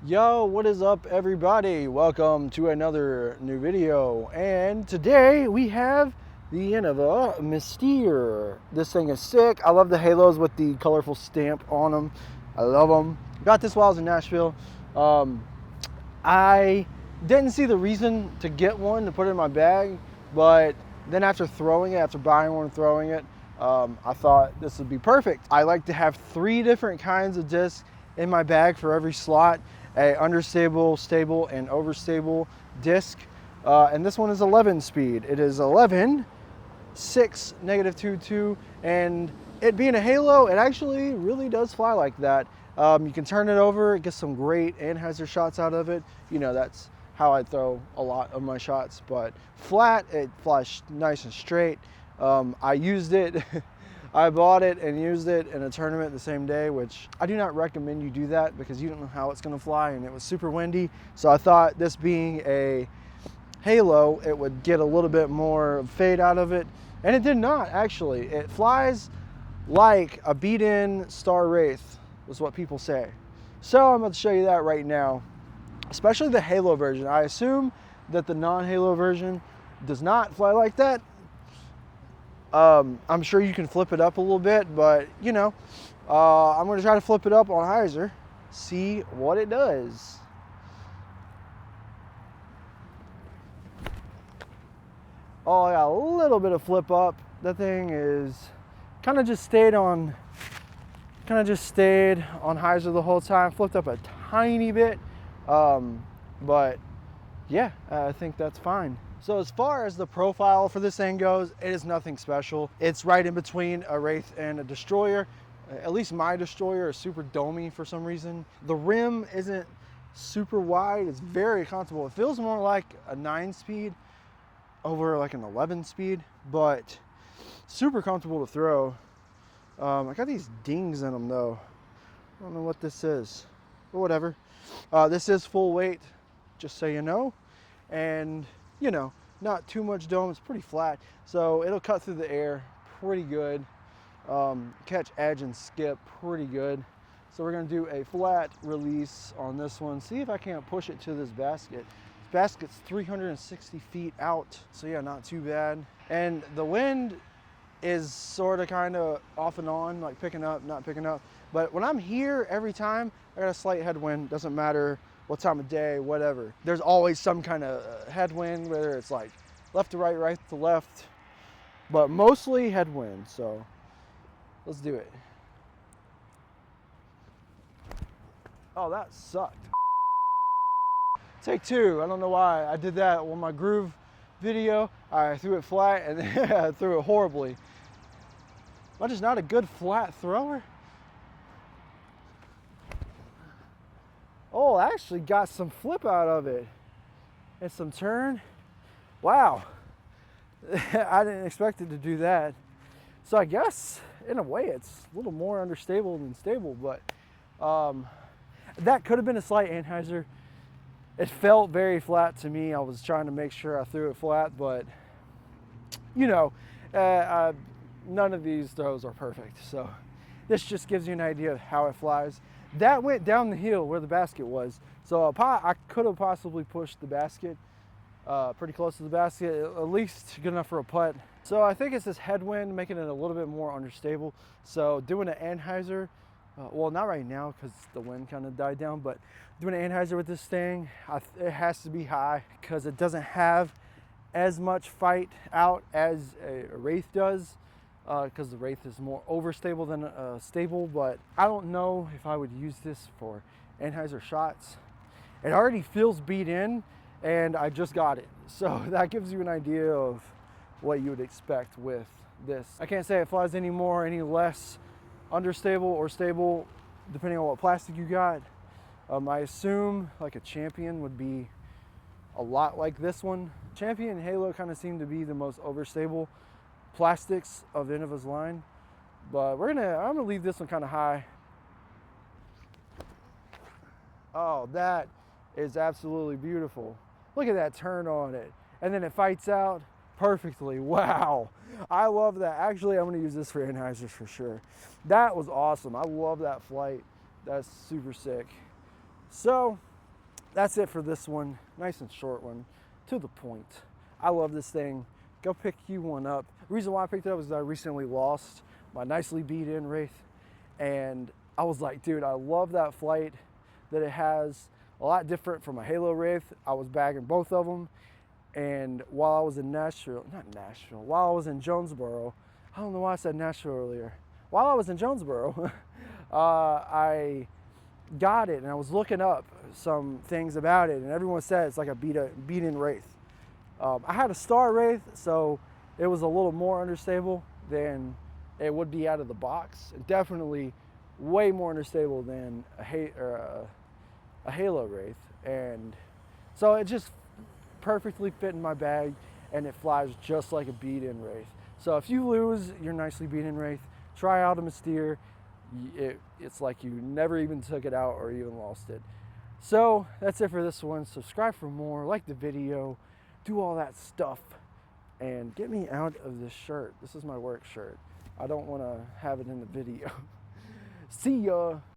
Yo, what is up everybody? Welcome to another new video. And today we have the Innova Mystere. This thing is sick. I love the halos with the colorful stamp on them. I love them. Got this while I was in Nashville. I didn't see the reason to get one to put in my bag, but then after buying one and throwing it, I thought this would be perfect. I like to have 3 different kinds of discs in my bag for every slot. A understable, stable, and overstable disc. And this one is 11 speed. It is 11, 6, -22, and it being a halo, it actually really does fly like that. You can turn it over, get some great Anhyzer shots out of it. You know, that's how I throw a lot of my shots, but flat, it flies nice and straight. I used it. I bought it and used it in a tournament the same day, which I do not recommend you do that because you don't know how it's going to fly, and it was super windy. So I thought, this being a halo, it would get a little bit more fade out of it, and it did not actually. It flies like a beat-in Star Wraith was what people say. So I'm going to show you that right now, especially the halo version. I assume that the non-halo version does not fly like that. I'm sure you can flip it up a little bit, but you know, I'm going to try to flip it up on Anhyzer, see what it does. Oh, I got a little bit of flip up. That thing is kind of just stayed on Anhyzer the whole time. Flipped up a tiny bit, but yeah, I think that's fine. So as far as the profile for this thing goes, it is nothing special. It's right in between a Wraith and a Destroyer. At least my Destroyer is super domey for some reason. The rim isn't super wide. It's very comfortable. It feels more like a 9-speed over like an 11-speed, but super comfortable to throw. I got these dings in them though. I don't know what this is, but whatever. This is full weight, just so you know. And you know, not too much dome. It's pretty flat, so it'll cut through the air pretty good. Catch edge and skip pretty good. So we're gonna do a flat release on this one. See if I can't push it to this basket. This basket's 360 feet out, so yeah, not too bad. And the wind is sort of kind of off and on, like picking up, not picking up. But when I'm here, every time I got a slight headwind. Doesn't matter what time of day, whatever. There's always some kind of headwind, whether it's like left to right, right to left, but mostly headwind. So let's do it. Oh, that sucked. Take 2. I don't know why I did that on my groove video. I threw it flat and then I threw it horribly. I'm just not a good flat thrower. Oh, I actually got some flip out of it and some turn. Wow. I didn't expect it to do that. So I guess in a way it's a little more understable than stable, but that could have been a slight Anhyzer. It felt very flat to me. I was trying to make sure I threw it flat, but you know, none of these throws are perfect. So this just gives you an idea of how it flies. That went down the hill where the basket was. So I could have possibly pushed the basket pretty close to the basket, at least good enough for a putt. So I think it's this headwind making it a little bit more understable. So doing an Anhyzer, well, not right now because the wind kind of died down, but doing an Anhyzer with this thing, it has to be high because it doesn't have as much fight out as a Wraith does. Because the Wraith is more overstable than stable, but I don't know if I would use this for Anhyzer shots. It already feels beat in, and I just got it. So that gives you an idea of what you would expect with this. I can't say it flies any more, any less understable or stable, depending on what plastic you got. I assume like a Champion would be a lot like this one. Champion and Halo kind of seem to be the most overstable plastics of Innova's line, but I'm gonna leave this one kind of high. Oh, that is absolutely beautiful. Look at that turn on it, and then it fights out perfectly. Wow, I love that. Actually, I'm gonna use this for Anhyzer for sure. That was awesome. I love that flight. That's super sick. So that's it for this one. Nice and short one, to the point. I love this thing. Go pick you one up. The reason why I picked it up is I recently lost my nicely beat in Wraith, and I was like, dude, I love that flight that it has. A lot different from a Halo Wraith. I was bagging both of them, and while I was in while I was in Jonesboro, I don't know why I said Nashville earlier. While I was in Jonesboro, I got it, and I was looking up some things about it, and everyone said it's like a beat-in Wraith. I had a Star Wraith, so it was a little more understable than it would be out of the box. Definitely way more understable than a Halo Wraith, and so it just perfectly fit in my bag, and it flies just like a beat-in Wraith. So if you lose your nicely beat-in Wraith, try out a Mystere. It's like you never even took it out or even lost it. So that's it for this one. Subscribe for more, like the video, do all that stuff, and get me out of this shirt. This is my work shirt. I don't want to have it in the video. See ya.